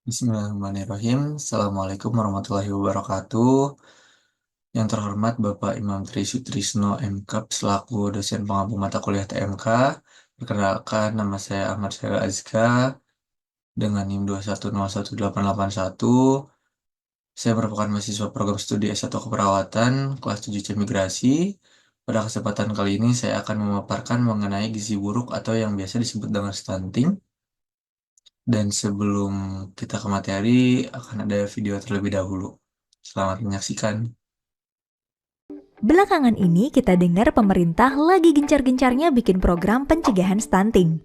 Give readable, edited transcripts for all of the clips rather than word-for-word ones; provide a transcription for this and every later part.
Bismillahirrahmanirrahim. Assalamualaikum warahmatullahi wabarakatuh. Yang terhormat Bapak Imam Tri Sutrisno MKAP selaku dosen pengampu mata kuliah TMK. Perkenalkan, nama saya Ahmad Syaril Azka dengan NIM 2101881. Saya merupakan mahasiswa program studi S1 Keperawatan kelas 7 C Migrasi. Pada kesempatan kali ini saya akan memaparkan mengenai gizi buruk atau yang biasa disebut dengan stunting. Dan sebelum kita ke materi, akan ada video terlebih dahulu. Selamat menyaksikan. Belakangan ini kita dengar pemerintah lagi gencar-gencarnya bikin program pencegahan stunting.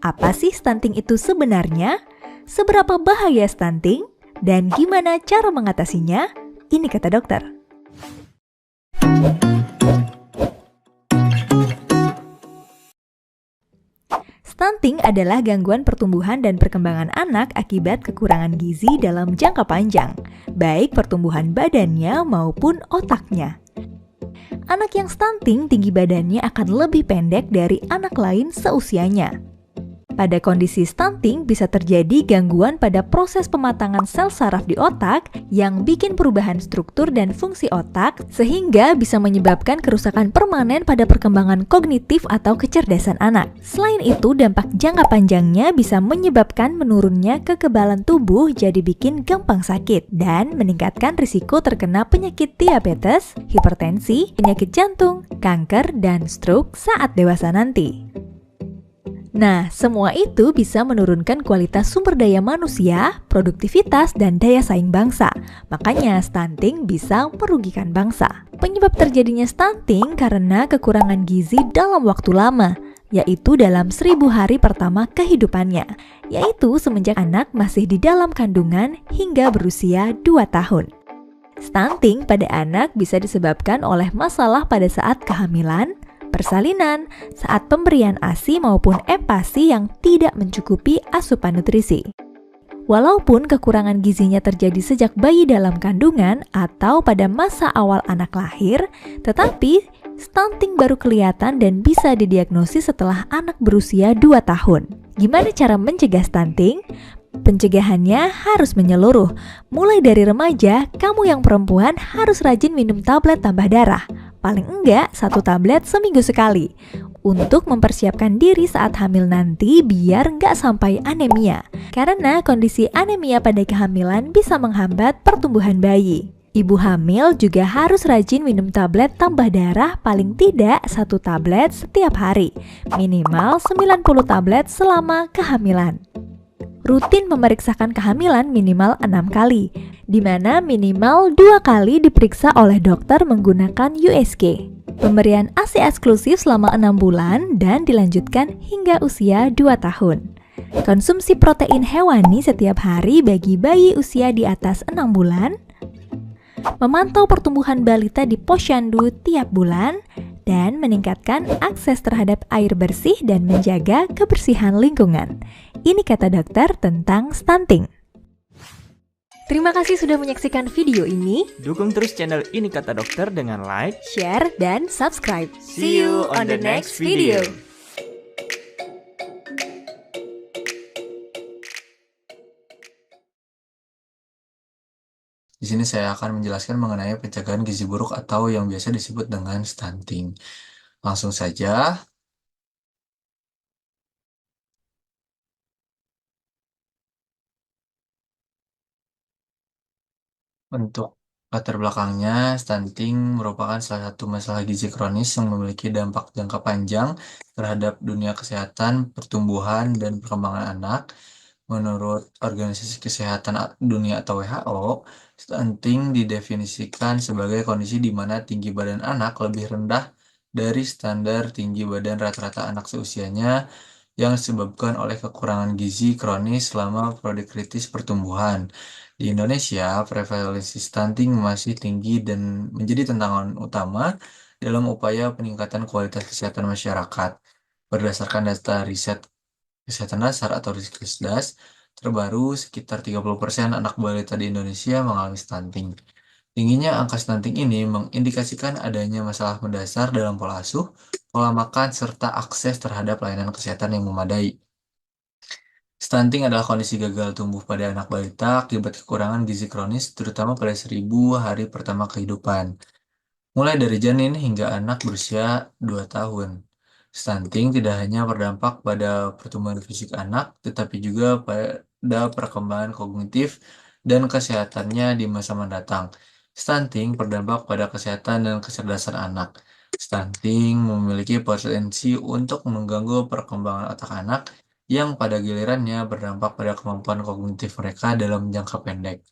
Apa sih stunting itu sebenarnya? Seberapa bahaya stunting? Dan gimana cara mengatasinya? Ini kata dokter. Stunting adalah gangguan pertumbuhan dan perkembangan anak akibat kekurangan gizi dalam jangka panjang, baik pertumbuhan badannya maupun otaknya. Anak yang stunting tinggi badannya akan lebih pendek dari anak lain seusianya. Pada kondisi stunting bisa terjadi gangguan pada proses pematangan sel saraf di otak yang bikin perubahan struktur dan fungsi otak sehingga bisa menyebabkan kerusakan permanen pada perkembangan kognitif atau kecerdasan anak. Selain itu, dampak jangka panjangnya bisa menyebabkan menurunnya kekebalan tubuh jadi bikin gampang sakit dan meningkatkan risiko terkena penyakit diabetes, hipertensi, penyakit jantung, kanker, dan stroke saat dewasa nanti. Nah, semua itu bisa menurunkan kualitas sumber daya manusia, produktivitas, dan daya saing bangsa. Makanya stunting bisa merugikan bangsa. Penyebab terjadinya stunting karena kekurangan gizi dalam waktu lama, yaitu dalam 1000 hari pertama kehidupannya, yaitu semenjak anak masih di dalam kandungan hingga berusia 2 tahun. Stunting pada anak bisa disebabkan oleh masalah pada saat kehamilan, persalinan, saat pemberian ASI maupun EPASI yang tidak mencukupi asupan nutrisi. Walaupun kekurangan gizinya terjadi sejak bayi dalam kandungan atau pada masa awal anak lahir, tetapi stunting baru kelihatan dan bisa didiagnosis setelah anak berusia 2 tahun. Gimana cara mencegah stunting? Pencegahannya harus menyeluruh. Mulai dari remaja, kamu yang perempuan harus rajin minum tablet tambah darah. Paling enggak 1 tablet seminggu sekali. Untuk mempersiapkan diri saat hamil nanti biar nggak sampai anemia. Karena kondisi anemia pada kehamilan bisa menghambat pertumbuhan bayi. Ibu hamil juga harus rajin minum tablet tambah darah paling tidak 1 tablet setiap hari. Minimal 90 tablet selama kehamilan. Rutin memeriksakan kehamilan minimal 6 kali, di mana minimal 2 kali diperiksa oleh dokter menggunakan USG. Pemberian ASI eksklusif selama 6 bulan dan dilanjutkan hingga usia 2 tahun. Konsumsi protein hewani setiap hari bagi bayi usia di atas 6 bulan. Memantau pertumbuhan balita di posyandu tiap bulan, dan meningkatkan akses terhadap air bersih dan menjaga kebersihan lingkungan. Ini kata dokter tentang stunting. Terima kasih sudah menyaksikan video ini. Dukung terus channel Ini Kata Dokter dengan like, Share, dan subscribe. See you on the next video. Di sini saya akan menjelaskan mengenai pencegahan gizi buruk atau yang biasa disebut dengan stunting. Langsung saja. Untuk latar belakangnya, stunting merupakan salah satu masalah gizi kronis yang memiliki dampak jangka panjang terhadap dunia kesehatan, pertumbuhan, dan perkembangan anak. Menurut Organisasi Kesehatan Dunia atau WHO, stunting didefinisikan sebagai kondisi di mana tinggi badan anak lebih rendah dari standar tinggi badan rata-rata anak seusianya yang disebabkan oleh kekurangan gizi kronis selama periode kritis pertumbuhan. Di Indonesia, prevalensi stunting masih tinggi dan menjadi tantangan utama dalam upaya peningkatan kualitas kesehatan masyarakat. Berdasarkan data riset kesehatan dasar atau Riskesdas, terbaru sekitar 30% anak balita di Indonesia mengalami stunting. Tingginya angka stunting ini mengindikasikan adanya masalah mendasar dalam pola asuh, pola makan, serta akses terhadap layanan kesehatan yang memadai. Stunting adalah kondisi gagal tumbuh pada anak balita akibat kekurangan gizi kronis, terutama pada 1.000 hari pertama kehidupan, mulai dari janin hingga anak berusia 2 tahun. Stunting tidak hanya berdampak pada pertumbuhan fisik anak, tetapi juga pada perkembangan kognitif dan kesehatannya di masa mendatang. Stunting berdampak pada kesehatan dan kecerdasan anak. Stunting memiliki potensi untuk mengganggu perkembangan otak anak yang pada gilirannya berdampak pada kemampuan kognitif mereka dalam jangka pendek.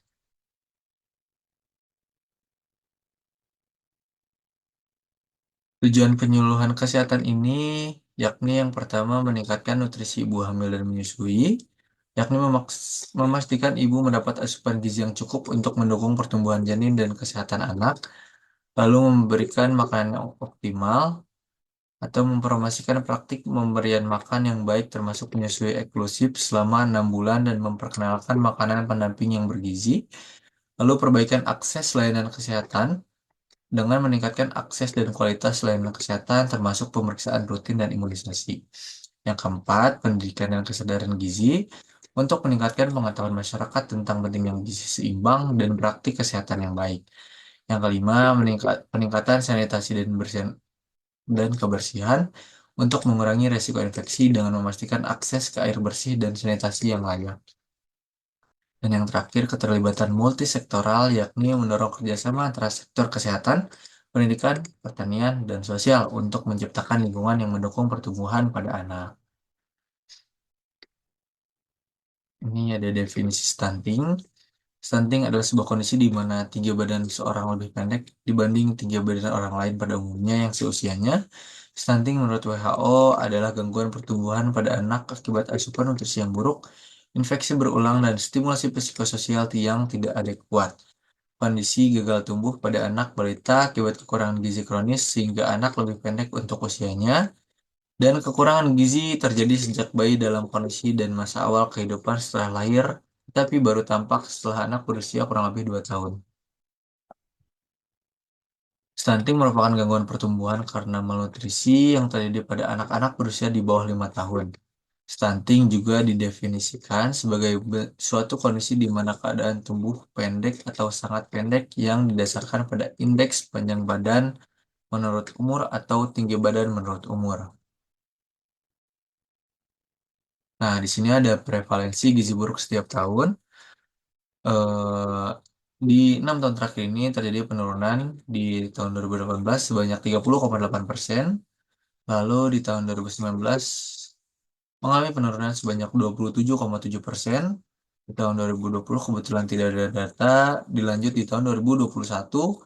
Tujuan penyuluhan kesehatan ini yakni yang pertama meningkatkan nutrisi ibu hamil dan menyusui, yakni memastikan ibu mendapat asupan gizi yang cukup untuk mendukung pertumbuhan janin dan kesehatan anak, lalu memberikan makanan yang optimal, atau mempromosikan praktik pemberian makan yang baik termasuk menyusui eksklusif selama 6 bulan dan memperkenalkan makanan pendamping yang bergizi, lalu perbaikan akses layanan kesehatan, dengan meningkatkan akses dan kualitas layanan kesehatan termasuk pemeriksaan rutin dan imunisasi. Yang keempat, pendidikan dan kesadaran gizi untuk meningkatkan pengetahuan masyarakat tentang pentingnya gizi seimbang dan praktik kesehatan yang baik. Yang kelima, peningkatan sanitasi dan kebersihan untuk mengurangi resiko infeksi dengan memastikan akses ke air bersih dan sanitasi yang layak. Dan yang terakhir, keterlibatan multisektoral, yakni mendorong kerjasama antara sektor kesehatan, pendidikan, pertanian, dan sosial untuk menciptakan lingkungan yang mendukung pertumbuhan pada anak. Ini ada definisi stunting. Stunting adalah sebuah kondisi di mana tinggi badan seorang lebih pendek dibanding tinggi badan orang lain pada umumnya yang seusianya. Stunting menurut WHO adalah gangguan pertumbuhan pada anak akibat asupan nutrisi yang buruk, infeksi berulang, dan stimulasi psikososial yang tidak adekuat. Kondisi gagal tumbuh pada anak balita akibat kekurangan gizi kronis sehingga anak lebih pendek untuk usianya, dan kekurangan gizi terjadi sejak bayi dalam kondisi dan masa awal kehidupan setelah lahir, tapi baru tampak setelah anak berusia kurang lebih 2 tahun. Stunting merupakan gangguan pertumbuhan karena malnutrisi yang terjadi pada anak-anak berusia di bawah 5 tahun. Stunting juga didefinisikan sebagai suatu kondisi di mana keadaan tumbuh pendek atau sangat pendek yang didasarkan pada indeks panjang badan menurut umur atau tinggi badan menurut umur. Nah, di sini ada prevalensi gizi buruk setiap tahun. Eh, di 6 tahun terakhir ini terjadi penurunan di tahun 2018 sebanyak 30,8%, lalu di tahun 2019 mengalami penurunan sebanyak 27,7%. Di tahun 2020 kebetulan tidak ada data, dilanjut di tahun 2021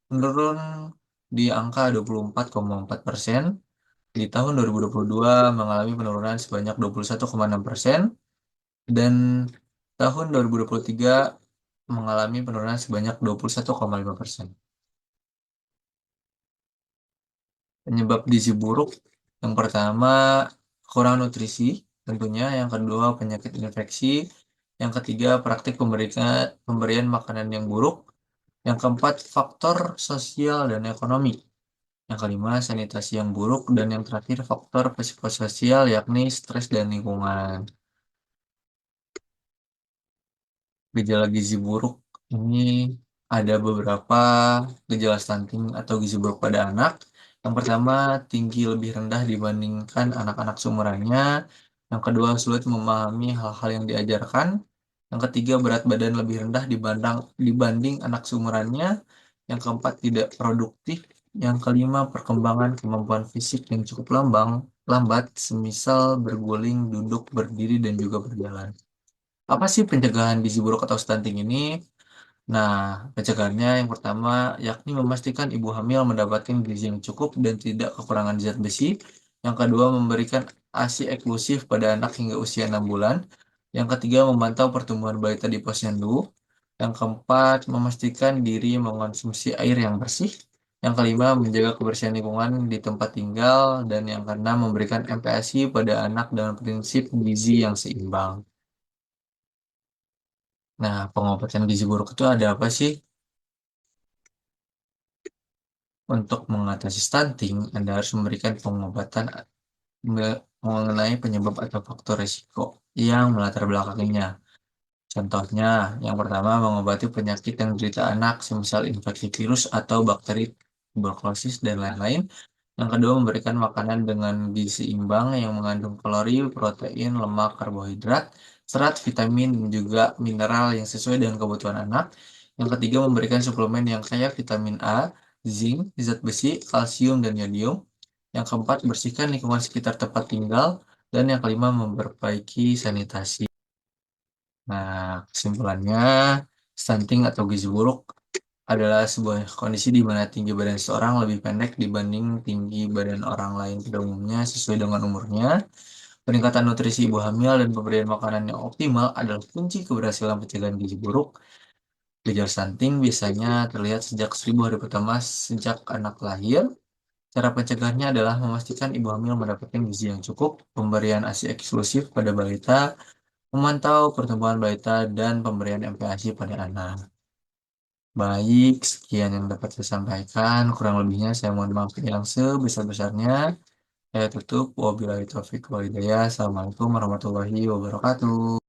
menurun di angka 24,4%. Di tahun 2022 mengalami penurunan sebanyak 21,6%, dan tahun 2023 mengalami penurunan sebanyak 21,5%. Penyebab gizi buruk, yang pertama kurang nutrisi, tentunya. Yang kedua penyakit infeksi. Yang ketiga praktik pemberian makanan yang buruk. Yang keempat faktor sosial dan ekonomi. Yang kelima sanitasi yang buruk. Dan yang terakhir faktor psikososial yakni stres dan lingkungan. Gejala gizi buruk ini ada beberapa gejala stunting atau gizi buruk pada anak. Yang pertama, tinggi lebih rendah dibandingkan anak-anak seumurannya. Yang kedua, sulit memahami hal-hal yang diajarkan. Yang ketiga, berat badan lebih rendah dibanding anak seumurannya. Yang keempat, tidak produktif. Yang kelima, perkembangan kemampuan fisik yang cukup lambat, semisal berguling, duduk, berdiri, dan juga berjalan. Apa sih pencegahan gizi buruk atau stunting ini? Nah, pencegahannya yang pertama yakni memastikan ibu hamil mendapatkan gizi yang cukup dan tidak kekurangan zat besi. Yang kedua, memberikan ASI eksklusif pada anak hingga usia 6 bulan. Yang ketiga, memantau pertumbuhan balita di posyandu. Yang keempat, memastikan diri mengonsumsi air yang bersih. Yang kelima, menjaga kebersihan lingkungan di tempat tinggal. Dan yang keenam, memberikan MPASI pada anak dengan prinsip gizi yang seimbang. Nah, pengobatan gizi buruk itu ada apa sih? Untuk mengatasi stunting, Anda harus memberikan pengobatan mengenai penyebab atau faktor risiko yang melatar belakanginya. Contohnya, yang pertama mengobati penyakit yang diderita anak, semisal infeksi virus atau bakteri, tuberkulosis, dan lain-lain. Yang kedua, memberikan makanan dengan gizi seimbang yang mengandung kalori, protein, lemak, karbohidrat, serat, vitamin, dan juga mineral yang sesuai dengan kebutuhan anak. Yang ketiga, memberikan suplemen yang kaya vitamin A, zinc, zat besi, kalsium, dan yodium. Yang keempat, bersihkan lingkungan sekitar tempat tinggal. Dan yang kelima, memperbaiki sanitasi. Nah, kesimpulannya, stunting atau gizi buruk adalah sebuah kondisi di mana tinggi badan seseorang lebih pendek dibanding tinggi badan orang lain pada umumnya sesuai dengan umurnya. Peningkatan nutrisi ibu hamil dan pemberian makanan yang optimal adalah kunci keberhasilan pencegahan gizi buruk. Gejala stunting biasanya terlihat sejak 1000 hari pertama sejak anak lahir. Cara pencegahannya adalah memastikan ibu hamil mendapatkan gizi yang cukup, pemberian ASI eksklusif pada balita, memantau pertumbuhan balita, dan pemberian MPASI pada anak. Baik, sekian yang dapat saya sampaikan. Kurang lebihnya saya mohon maaf yang sebesar-besarnya. Saya tutup. Wabillahi taufiq wal hidayah. Assalamualaikum warahmatullahi wabarakatuh.